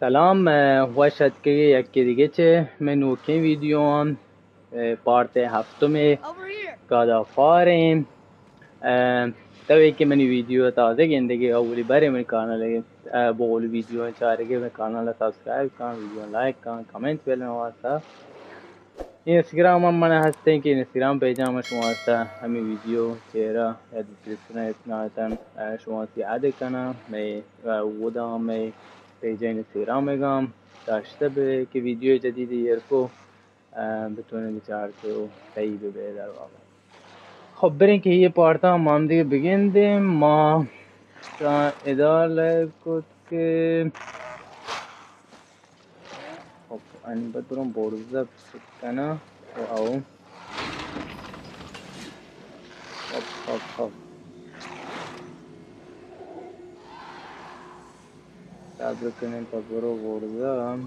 سلام خوشت که یکی دیگه چه منوکین ویدیو هم پارت هفتم گادافاریم توی که منی ویدیو تازه گندگی اولی بره من کانال بقول ویدیو چارگی من کانال سابسکرایب کن ویدیو لایک کن کامنت بلن واسه اینستاگرام هم من هستین که اینستاگرام پیجم شما هسته همین ویدیو چهره یا دیسکریپشن اسنایتن شما سی عده کنم می ودا می پیج اینستاگرام میگم داشته به که ویدیو جدیدی یرکو بتونه بچار که و صحیح به در واقع. خب برین که یه پارتا ما هم دیگه بگندیم ما ادار لایو کد که خب این باید برم برزه کنه و او خب صبر کنین تا برو برزه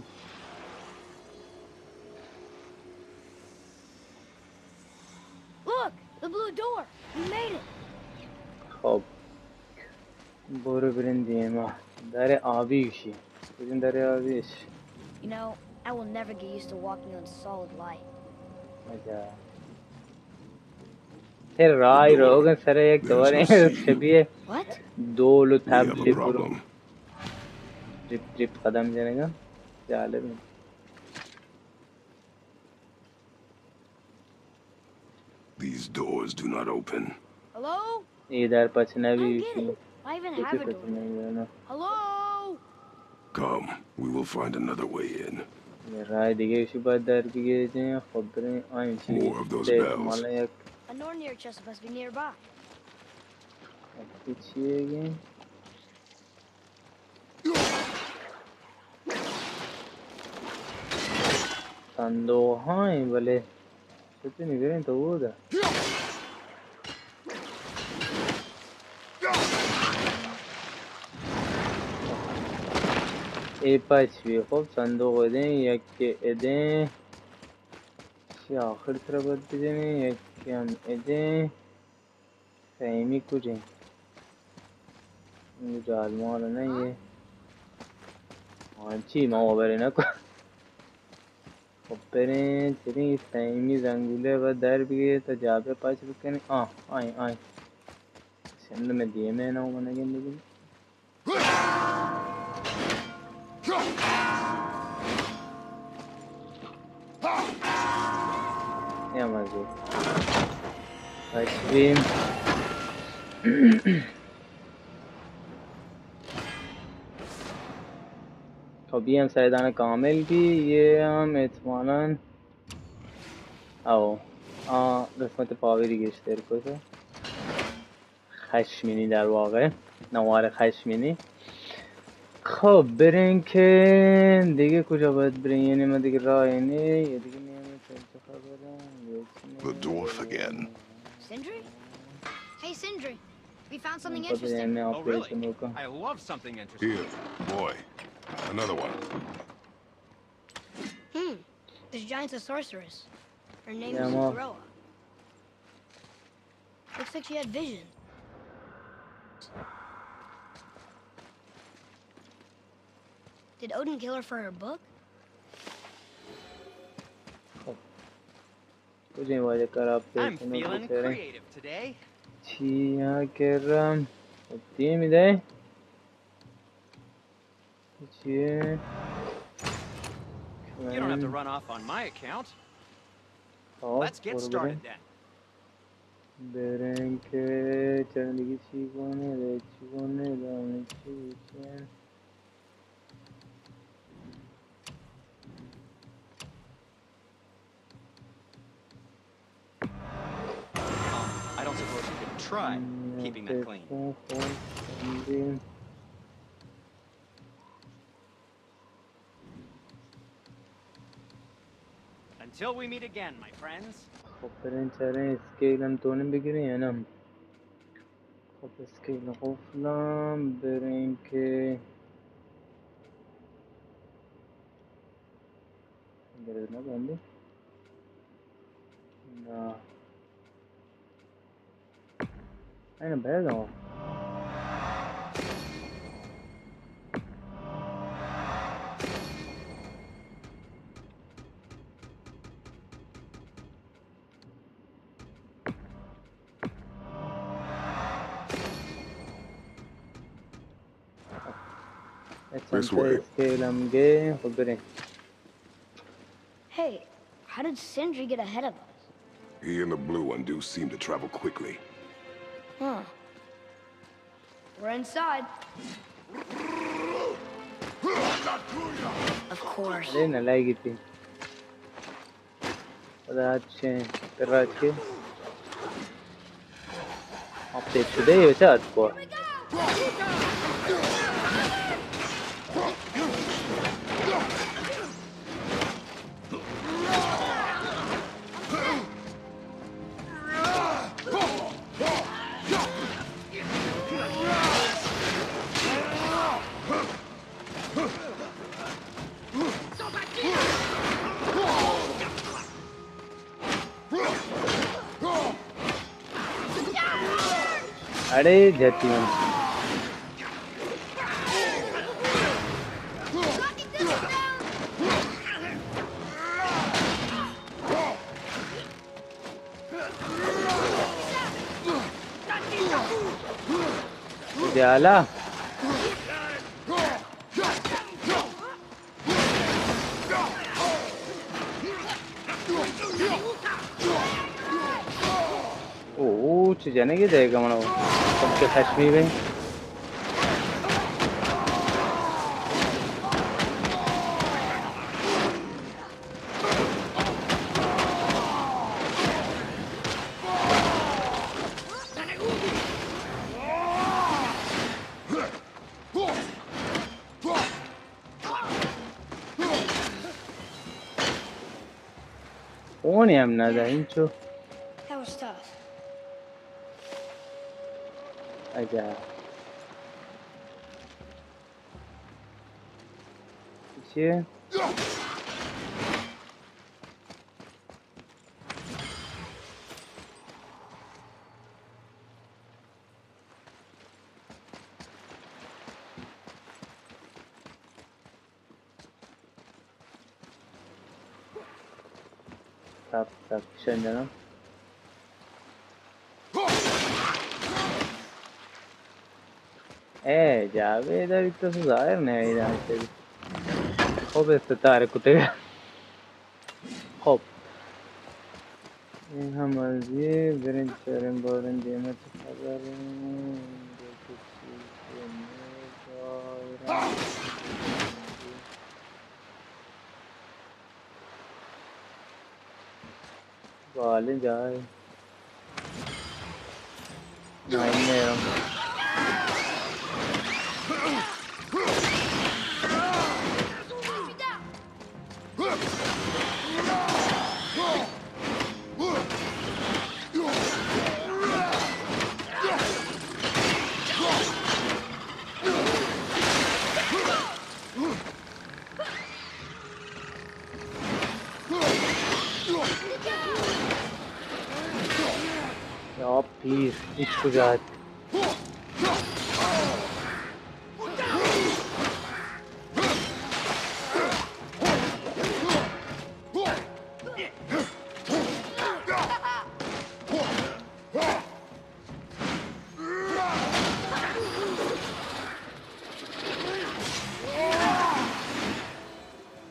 Look, the blue door. We made it. خب برو برین دیما در آبیشی برین در آبیش You know, I will never get used to walking on solid light. مجا هر رای روگن سر یک دوره شبیه What? دول و We have a تبلی برو problem. Trip trip कदम जानेगा जाले में These doors do not open. Hello? इधर पछना I भी don't get it. Why even कुछ have a कुछ door? नहीं है ना Hello? Come, we will find another way in. ये राय दिखे इसी बात दर भी गए थे खबरें आई थी More of those ते bells. माला एक A Nornir chest must be nearby. पीछे गए संदो हाँ भले कुछ नहीं करें तो वो था ए पाँच भी खूब संदो को दें या के दें چی آخر سر باید بزنی یکی هم اده فهمی کجه اینجا المال نه چی ما بری نکن خب برین چرین فهمی زنگوله و در بگیره تا جابه پاچ بکنی آی سند میں دیمه نو منگین بگیم یا مزید پشویم خب یہ هم سایدان کامل بھی یہ هم احتمالاً او قسمت پاوری گشتر کجا خشمینی در واقع نوار خشمینی خب برین که دیگه کجا باید برین یعنی ما دیگه راه اینه یه دیگه نیمه چه The dwarf again. Sindri? Hey, Sindri. We found something خب interesting. اینه Oh, really? آپریشن بکن I love something interesting. Here, boy. Another one. This giant's a sorceress. Her name Yeah, is well. Groa. Looks like she had visions. Did Odin kill her for her book? کجا این واجه کار I'm آپریشن feeling بکن creative today. چی ها کرم خب دیگه میده چیه You don't have to run off on my account. خب Let's get برو started بریم then. بریم که چرا دیگه چی کنه دامه چی بچین I don't suppose you could try keeping that clean. Until we meet again, my friends. خب برین چرا اسکیل هم تونیم بگیریم هم خب اسکیل قفلم برین که برید نبنده نه اینو بردم This انت way. اسكيلم جه خبرين. Hey, how did Sindri get ahead of us? He and the blue one do seem to travel quickly. Huh. We're inside. Of course. علينا لاقي فيه هذا هاد شيء الراج كي update شده يوشات كوا अरे जाती हूँ जाला ओह जाने के जाएगा मनो सबके कश्मीर में कौन है हमना था इंचो That was tough. अच्छा पीछे tak şöyle Javed abi तो ظاهر नहीं है यहाँ से खूब इस्तेतार कुत्ते खूब हम ये बिरंज चरण बोरन देना खबर बाले जाए नहीं मेरा Ya please, hiç güzel.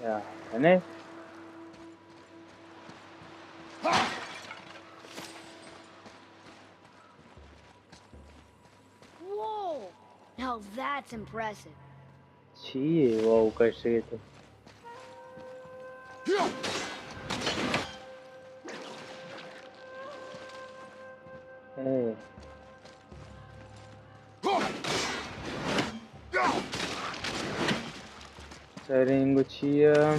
Ya, ne? Whoa! Now that's impressive. Çiğ, wow, kaçtı gitti. Hey. Saringuchia,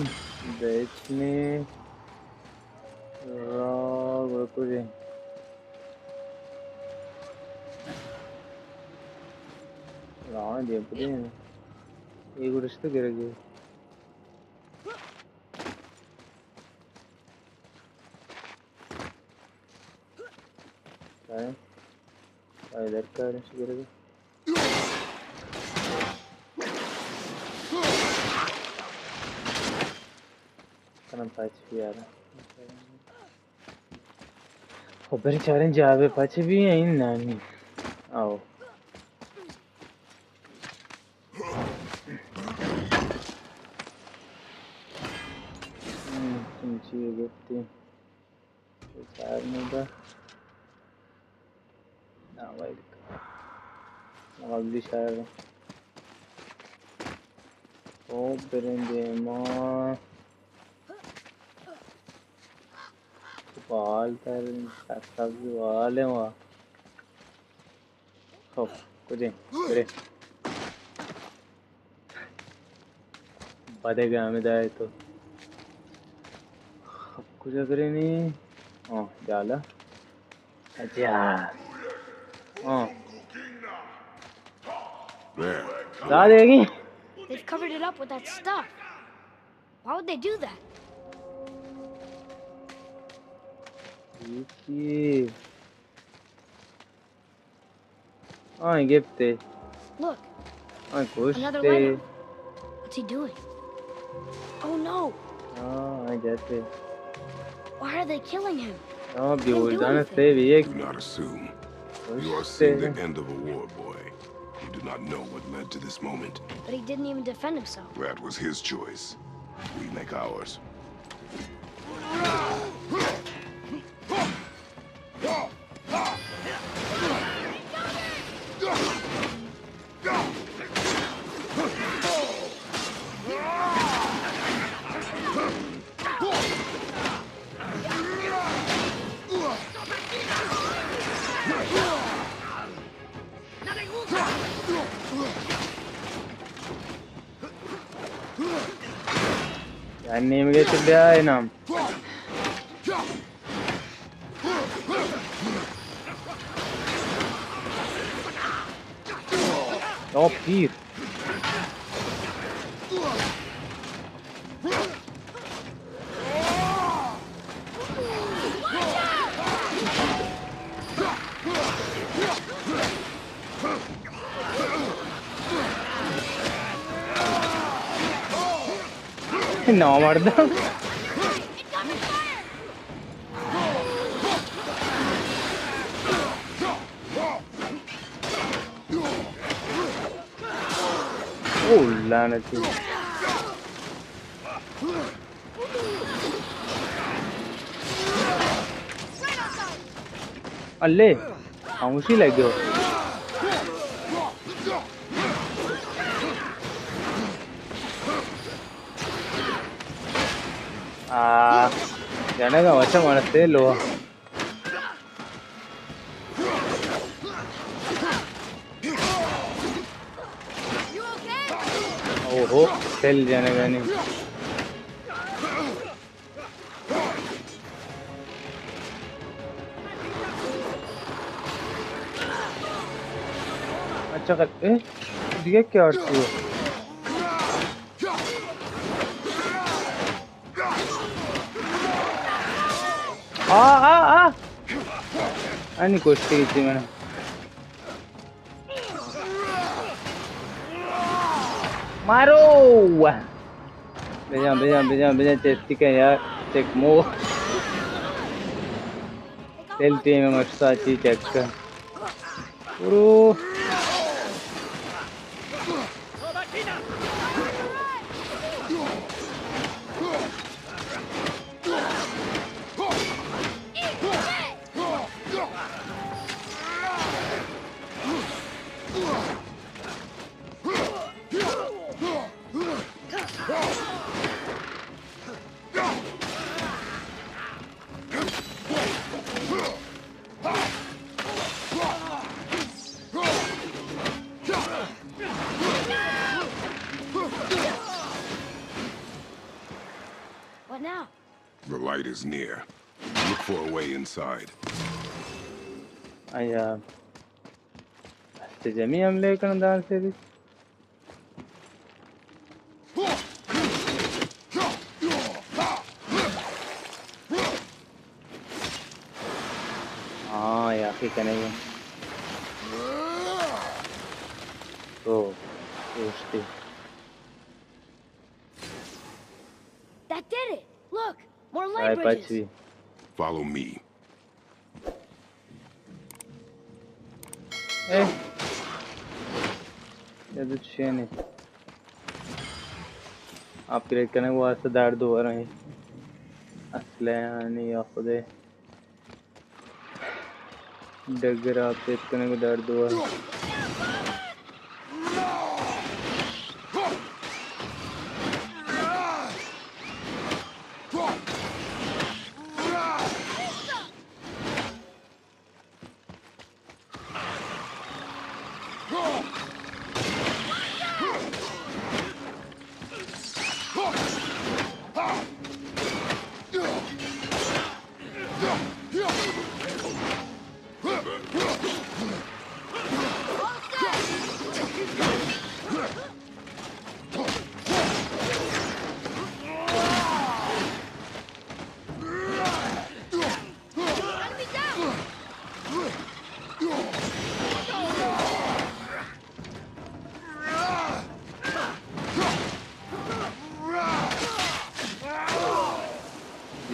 Bechni, Ragapuri. Rahan diye bu değil mi? İyi görüştü gerekiyor. Aynen. Aynen kardeşi gerekiyor. Kanam paçı yani. Haberi challenge आवे paçı भी है इन नानी. आओ. gittim. Çağırmadı. Ne yapaydık? Abi dışarı. O berende ma. बाल कर सब बाल है वहाँ हो कुछ नहीं बदेगा हमें जाए तो कुछ अगर नहीं हाँ जाला अच्छा हाँ There. जा देगी They've covered it up with that stuff. Why would they do that? ये हाँ गिफ्ट Look, हाँ कुछ another ते Lego. What's he doing? Oh no! हाँ जैसे Why are they killing him? हाँ He didn't do बिल्कुल anything. से भी एक Do not assume. You are कुछ seeing ते the end of a war, boy. You do not know what led to this moment. But he didn't even defend himself. That was his choice. We make ours. anime getirdi ya inam. Oh pir. No, murder. Oh, lanati. अल्ले खामोशी लग गयो जनगा वश मनस्ते लो ओहो cell जनगानी अच्छा कर दिया क्या आरती हो आणि गोष्टी घेतली म्हणा मारो बेजा चेस्टी का यार चेक मो चलती है मैं मस्ताची चेक का What now? The light is near. Look for a way inside. अया जमी हमले करदार से भी हाँ यार क्या करेंगे तो सोचते That did it! Look! More Rai light bridges! पछवी Follow me. ये तो छे नहीं आप क्रिएट करने को वास्ते दर्द हो रहे हैं असले यानी या खुदे डगर आपसे इतने को दर्द हुआ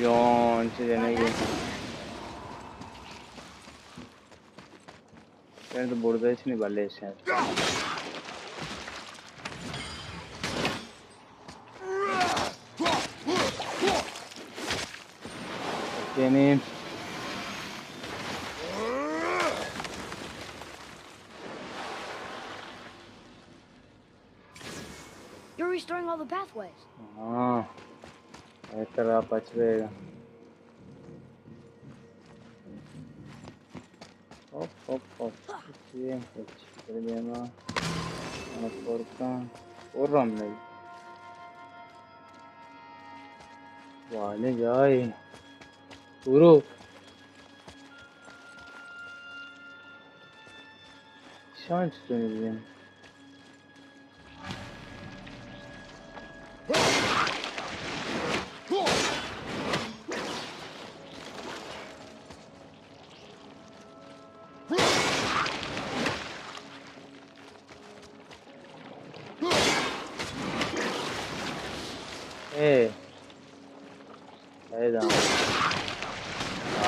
Yon çizenek. Ben de burada hiç mi balle şey. Yani You're restoring all the pathways. हाँ ऐसा पचवेगा hop hop hop ये कुछ कर दिया ना और हमने वाले जाए पूरो शांत सुनिए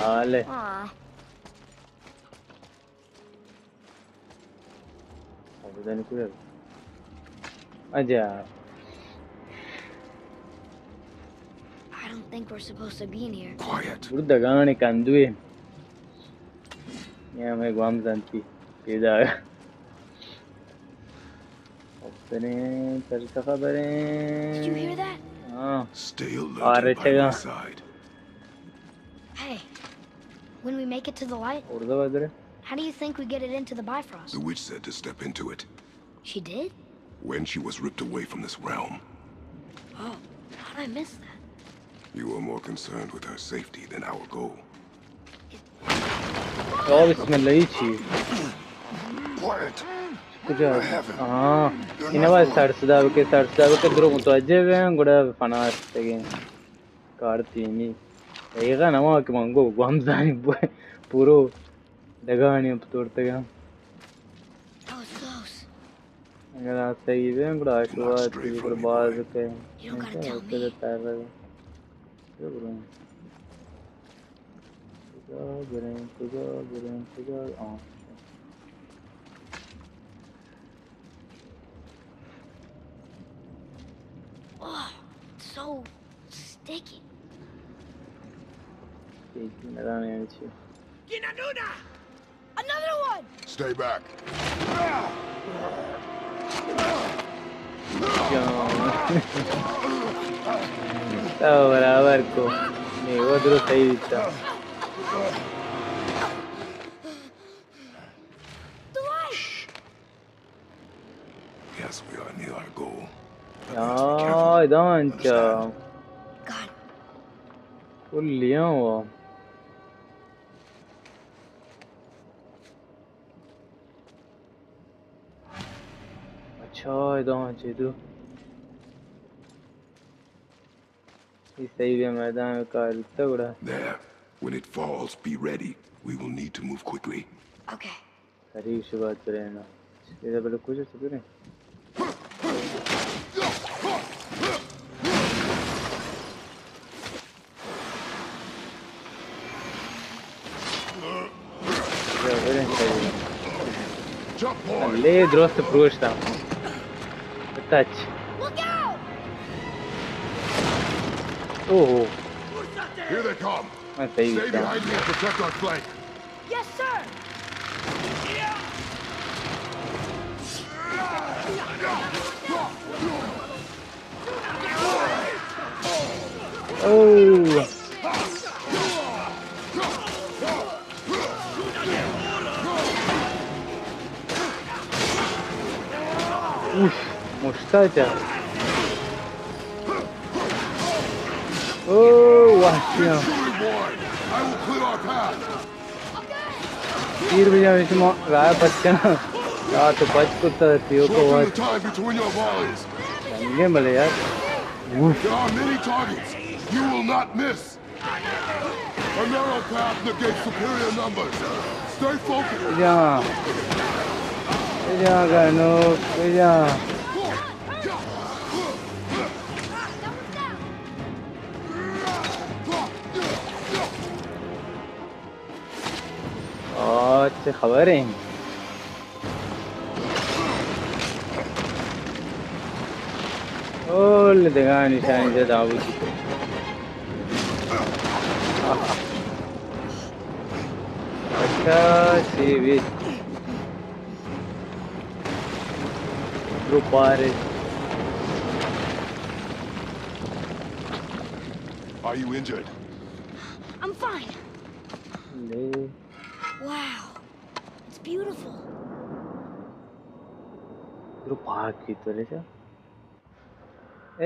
Vale. Buradan kurar. Acayip. I don't think we're supposed to be in here. Quiet. Burada gane kanduye. Ya मैं guam zanti. Pida. Opere terka Did you hear kabare. that? Ah. Stay alert by my side. Hey, when we make it to the light, Orada vadre. how do you think we get it into the Bifrost? The witch said to step into it She did? when she was ripped away from this realm. Oh, how did I miss that? You were more concerned with her safety than our goal. Oh bismillah içi. Quiet. Güzel. Aa. Yine var sarsıda bir durum mutacı ve gura fana işte. Kartini. Ega nama ki mango guamzani puro dagani up tortega. That was close. अगर आप सही है बड़ा आशीर्वाद की पर बात के You don't gotta tell उसके me. तैयार रहे जो करें तुझा हाँ Oh, it's so sticky. ठीक मेरा नहीं अच्छी Another one! Stay back. तो बराबर को नहीं वो दूर सही था The light! Yes, we are near our goal. यार इधर क्या God, वो लिया हुआ अच्छा इधर चीज़ इस सही है मैदान का इतना बड़ा There. When it falls, be ready. We will need to move quickly. okay. सही शुरुआत करें ना इधर पहले कुछ ऐसे करें Jump, boy. ليه دراسة بروش ده التاتش Look out! اوه Here they come. मैं सही Stay था behind me and protect our flank. Yes, sir. ओह उफ मुश्ताचा ओह वahşiyan Reward. I will clear our path. तीर बजा विषम गाय पच्चना या तो पच कुत्ता थियो को Shorten the watch time between your volleys. ये मले यार उफ There are many targets. You will not miss. A narrow path negates superior numbers. Stay focused. जा गानो जा अच्छा खबर है ओल देगा निशानी से दावू की अच्छा CV Grupare. Are you injured? I'm fine. Le. Wow. It's beautiful. Grupar की तो ले जा.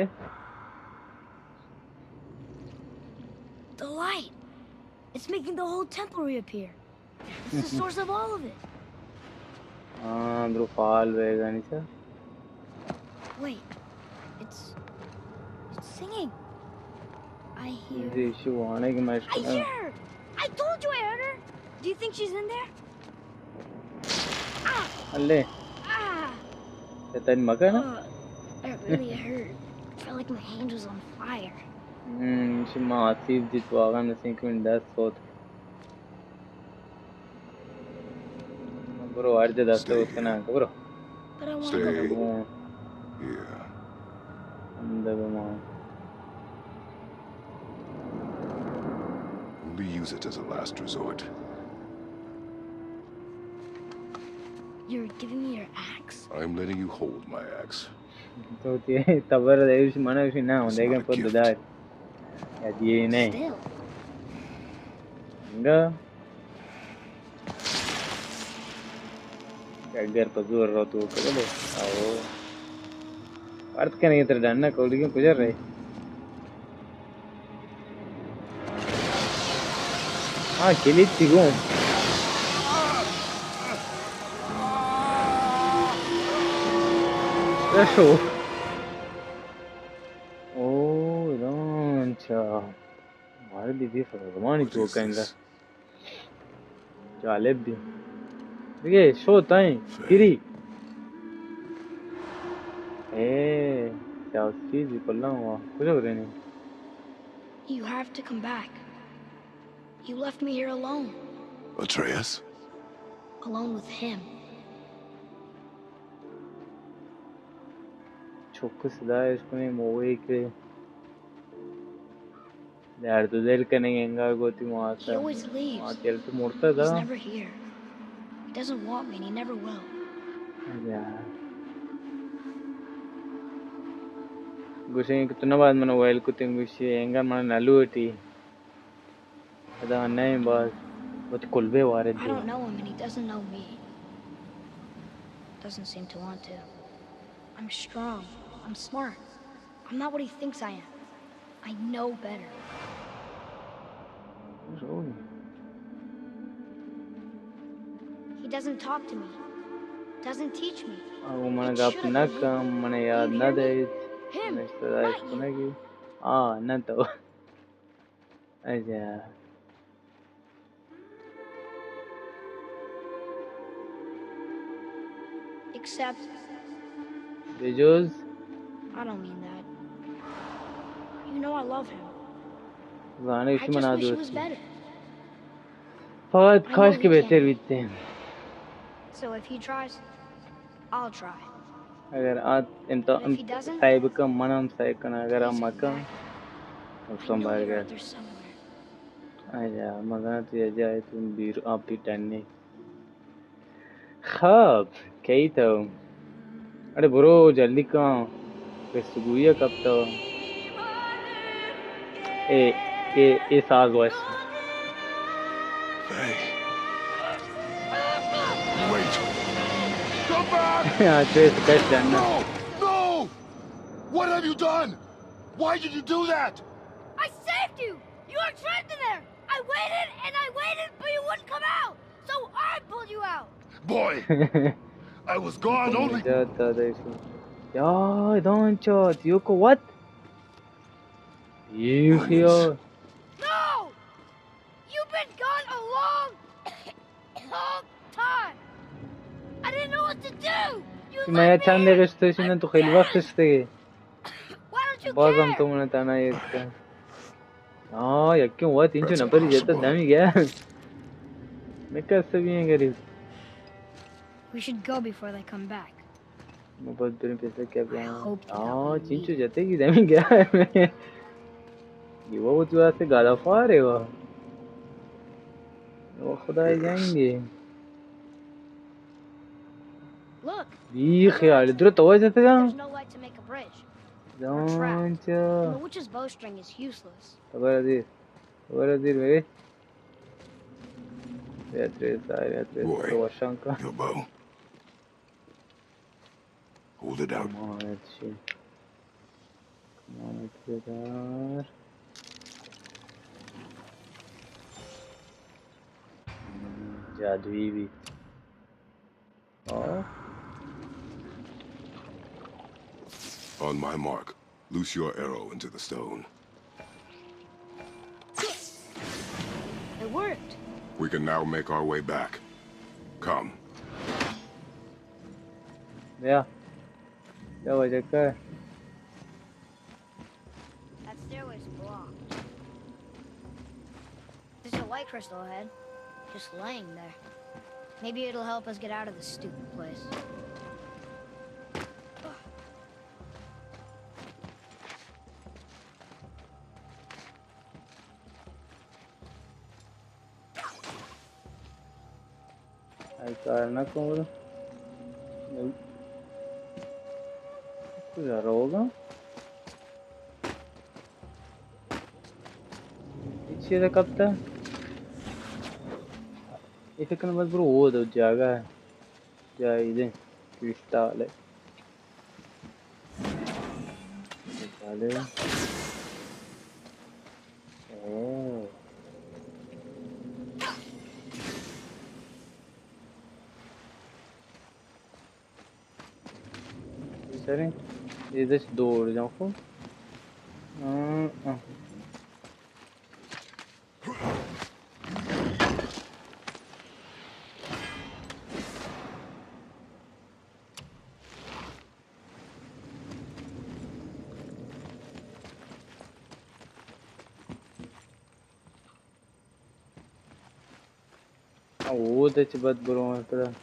Eh? The light. It's making the whole temple reappear. It's the source of all of it. हाँ Grupar वेगा नहीं सा. Wait. It's singing. I hear. देशी वाने की match I hear her. I told you I heard her. Do you think she's in there? Ah! अल्ले Ah! ये तेरी मगर ना? That really hurt. I felt like my hand was on fire. इसी massive जितवागा नसीं क्यों इंडस सोत. Bro, आज जब दस्ते उसके ना बरो. But I want to Stay go. here. अंदर बमान. Only use it as a last resort. You're giving me your axe? I'm letting you hold my axe. तो ते तबर देश मना उसी ना It's देखें not a पर gift. दार. याद ये नहीं. Still. Enggak. Agar pazur rotu kalo. Oh. Art kan ये terdanna kau lagi pujar रहे. हाँ किलित तिगो. Rasho. Oh, rancha. मार दी थी फरमानी What तो is कहेंगे. this? जालेब भी. देखिए शो ताई किरी. क्या उसकी भी पल्ला हुआ कुछ हो रहे नहीं. You have to come back. You left me here alone. Atreus? Alone with him. Çok kısa इसको नहीं मोए के. यार तो दिल करेंगे इंगार गोती He मारता. always leaves. मार तेल तो मुड़ता था. He's never here. He doesn't want me and he never will. यार. गुस्से कितना बार मैंने वाइल को तिंग गुस्से इंगार मैंने नलूटी. अदा नहीं बस. बस कुल्बे वारे I थे. don't know him and he doesn't know me. Doesn't seem to want to. I'm strong. I'm smart. I'm not what he thinks I am. I know better. He doesn't talk to me. Doesn't teach me. वो मैंने It गप should, ना but कम मैंने Do याद you ना hear दे. me? Him, मैंने इस्तेमाल not इसको you. ना की. ना तो. अच्छा. Except, Bezos. I don't mean that. You know I love him. गाने I उसी just मना wish दो he was better. फقط I काश know के he बेहतर can. बीतते हैं. So if he tries, I'll try. अगर आज इंत But if he doesn't, साइब का मनम साइब का अगर please हम come मका back. I उसको know बाहर you're गया. out there somewhere. आजा मजा तुझे जाए तुम बीर आप भी टन्ने خب کیتو अरे ब्रो जल्दी कहाँ Restituye कब तो ए साज voice Hey. Wait. Come back! हाँ तो इस कैसे जानना No! No! What have you done? Why did you do that? I saved you! You were trapped in there! I waited and I waited, but you wouldn't come out! So I pulled you out! Boy, I was gone only... जाता था इसको यार don't shot Yoko what Onions. No! You've been gone a long, long time! I didn't know what to do! You ما let me چند in! قشتش إن أنتوا خيل وقتش تيجي Why don't you بازم care? تو من تانا يسكت يكين وقت إنشو That's نبري جتا impossible. دامي جا مكسبين قريب We should go before they come back. बहुत बड़ी पैसा क्या I hope you हाँ don't Chinchu need जाते कि दमी क्या ये वो तू ऐसे गाला फार है वो खुदा जाएंगे Look! भी ख्याल इधर तो हो जाता क्या There's no light to make a bridge. don't And the witch's bowstring is useless. خبر دير मेरे Beatriz Boy. तो वशांका Your bow. Hold it out. come on it's shit come on it's there जादुई भी और On my mark. Loose your arrow into the stone. It worked. We can now make our way back. Come. या क्या वजह का That stairway's blocked. There's a light crystal ahead, just laying there. Maybe it'll help us get out of this stupid place. आई करना कौन कुछ आ रहा होगा पीछे से कब तक इसे करने बस ब्रो वो दो जगह है क्या इधर क्रिस्टल है निकाले ओह सर इधर से दौड़ जाओ खूब वो तो चबत बुरो मतलब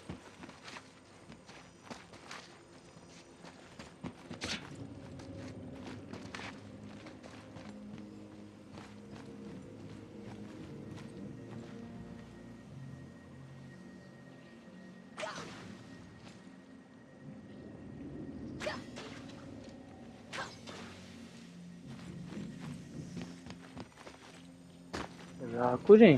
राकू जी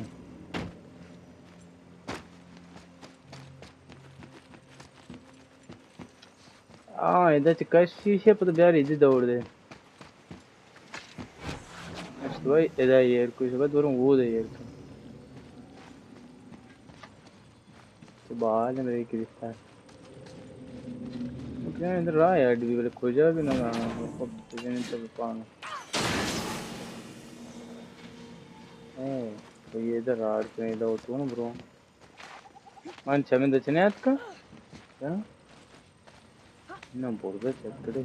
इधर से कैसी है पता यार इधर दौड़ दे अच्छा भाई इधर यार कुछ बात बोलूं वो दे यार तो बाहर है मेरे क्रिस्टल क्या इधर रहा यार डी वाले खोजा भी ना अब तुझे नहीं तो पाना तो ये इधर राड कहीं दो तो ना ब्रो मान छमें दचने आज का क्या ना बोल दे चक्कर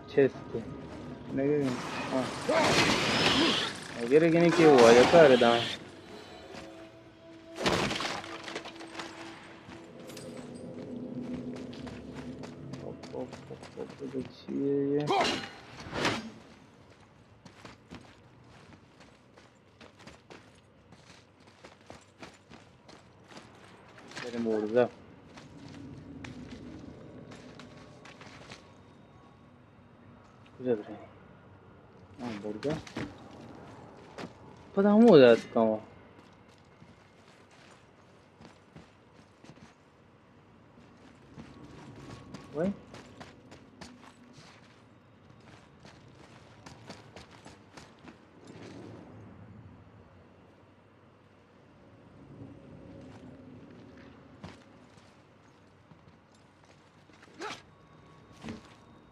chest Agora que nem que olha, cara, dá. देखिए मेरे मोड़ रहे हाँ बढ़ गया पता हम हो जाता हूँ भाई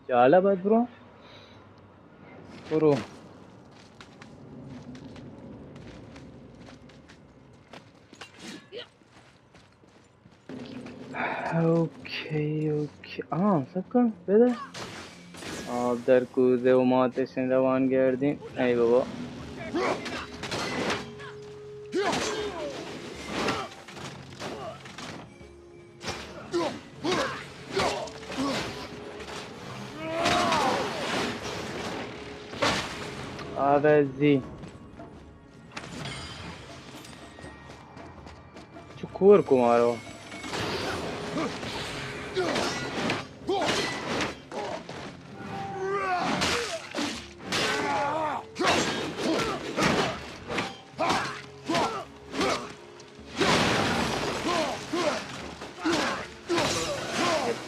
చాలా bad bro bro okey sakın böyle Abdar kuze o ateşine devam geldi ey baba Avezi çukur kumaro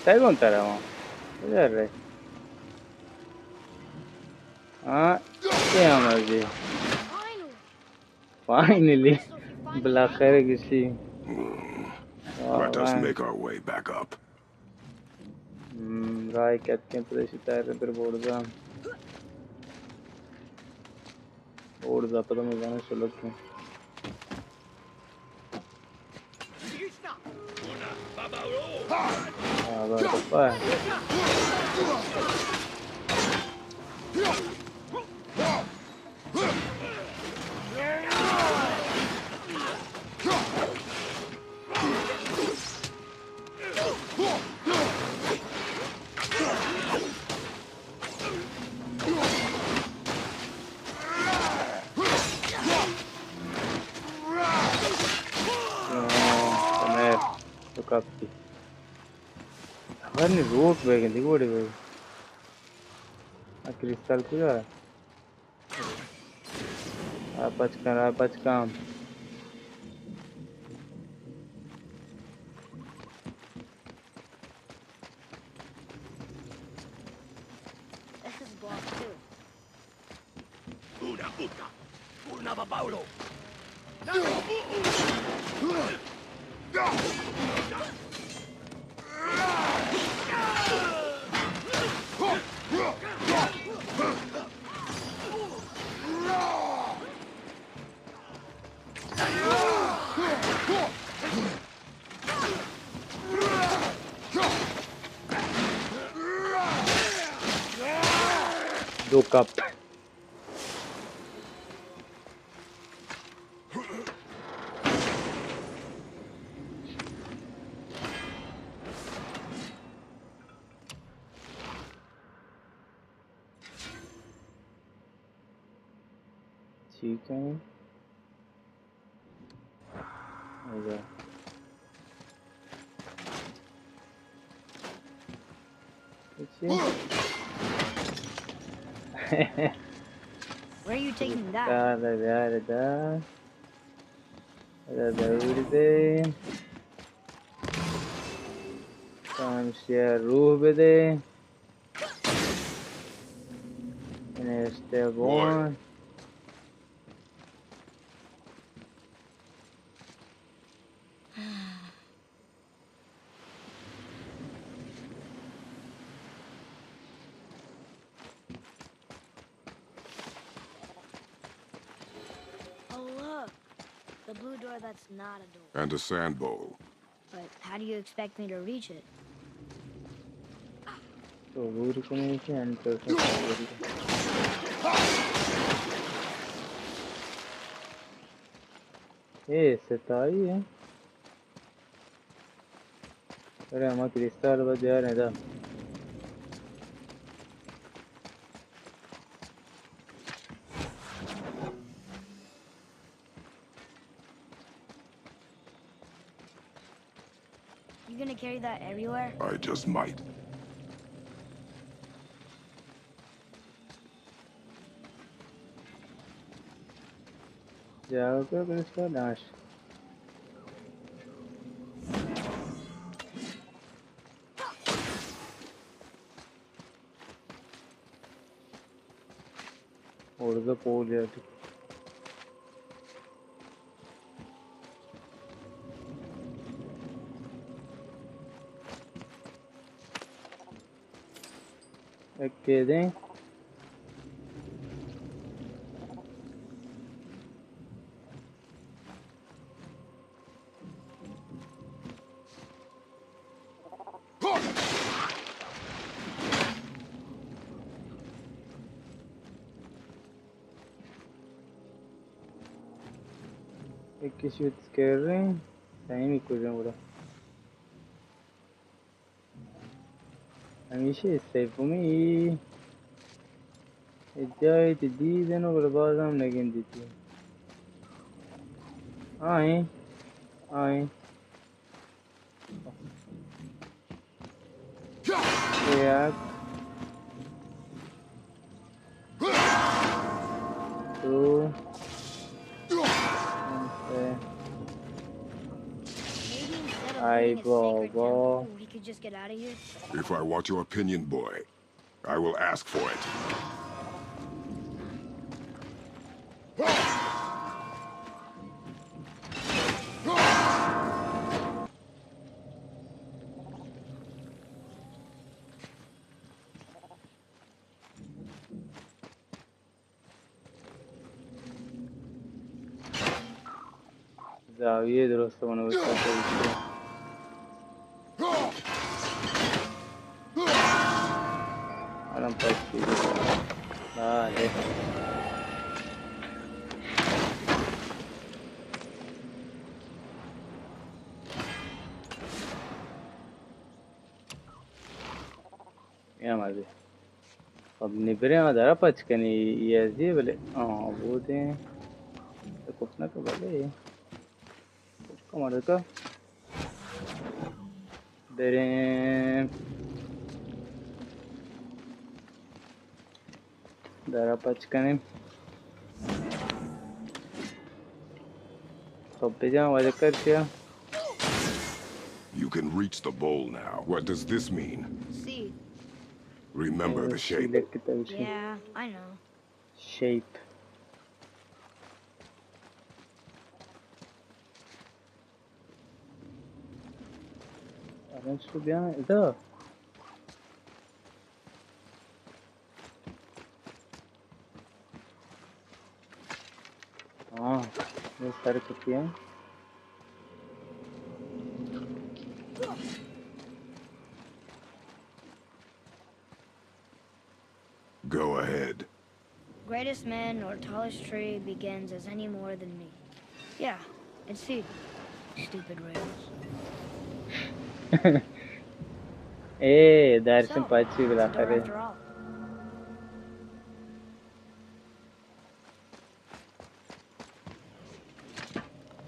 stai contando vedere क्या मर्जी फाइनली बलाकर किसी Let us make our way back up. राय कहते हैं प्रदर्शित है इधर बोर्ड जा पता मैं जाने चलो क्यों बाबा Kapti. Hani rope wagon digo de wagon. A cristal kuya. Apachkam. This is blocked too. Una Paulo. Do cup. ठीक है Where are you taking that? Share ruh bede step on Oh look, the blue door that's not a door. And a sand bowl. But how do you expect me to reach it? so we're going to enter está ahí, Pero ama cristal va a llegar en edad. You gonna carry that everywhere? I just might. Ya creo que está Nash. Orada pol yaptık. Ekledin. एक किसी कर रहे हैं सही में कुछ नहीं बोला हमेशा سومی جای دیدن و بازم نگین دیدی آی آی یک دو سه Maybe instead of Ay, building a sacred baba. temple, we could just get out of here. If I want your opinion, boy, I will ask for it. زاویه درست کنه باشه الان پاک دیگه بله میامده خب نبریم داره پاچ کنی یزی بله بوده کفت نکو بله کم آره که بریم داره پاچ کنیم خب بجام وجه کرد You can reach the bowl now. What does this mean? See. Remember the shape. Yeah, I know. Shape. Arrange to bien इधर. हाँ, ये सारे कुत्ते हैं. Go ahead. Greatest man or tallest tree begins as any more than me. Yeah, it's see. Stupid rails. दर्शन पाची बिला करे. After all.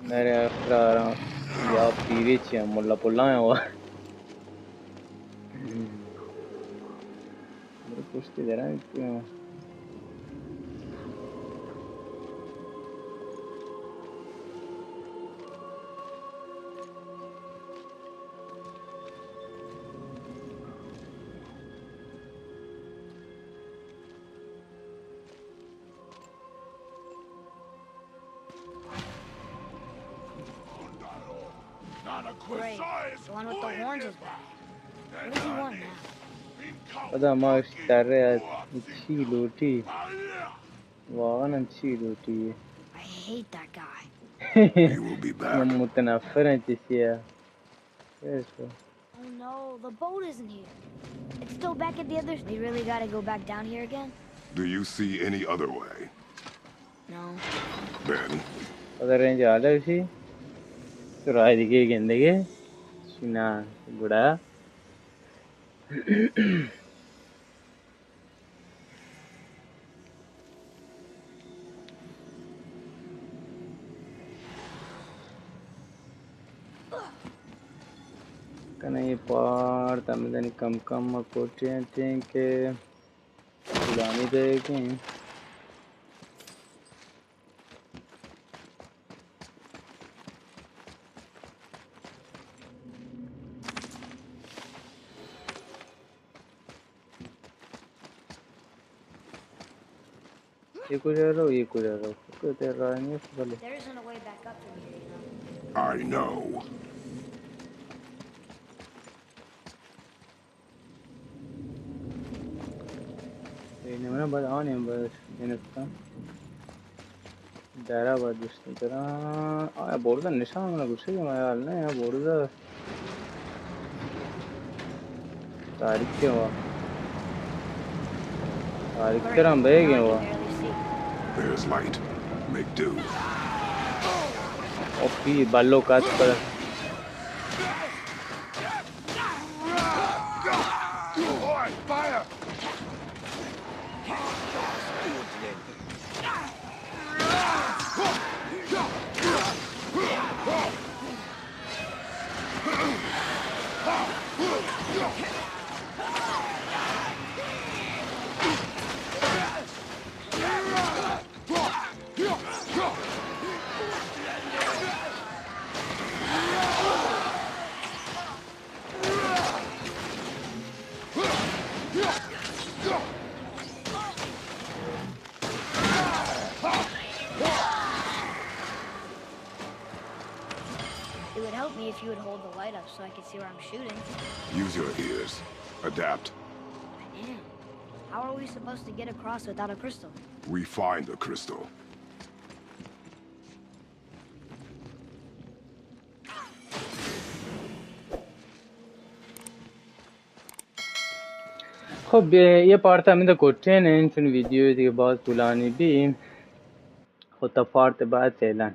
मेरे अफ्रारा या पीरे ची मुल्ला पुल्ला है वो. मेरे कुछ तो जरा Great. The one with the horns is back. What does he want now? पता मार्क्स कर रहे हैं अच्छी लोटी वागन अच्छी लोटी है I hate that guy. He will be back. मैं मुतनफर हैं जिससे कैसे Oh no, the boat isn't here. It's still back at the other. We really gotta go back down here again? Do you see any other way? No. Then, Other range ala usi. So raay dige gendege. Sina guda. Kana ye part tamidani kam kote ke purani deke. ये कुछ आ रहा हो कहते रहा नहीं पहले There isn't a way back up from here, you know. I know. ini mana bad on yang bad ini kan daerah bad justru terang ya borda nishan mana gusse ya mayal na ya borda tarik ke wa tarik terang baik Now I ya wa can barely see. There's light. Make do. oke ballo kat par Boy, fire! It would help me if you would hold the light up so I could see where I'm shooting. Use your ears. Adapt. I am. How are we supposed to get across without a crystal? We find the crystal. خب یه پارت همین دا کوچه نه این چون ویدیو دیگه باز طولانی بی خود تا پارت بعد فعلا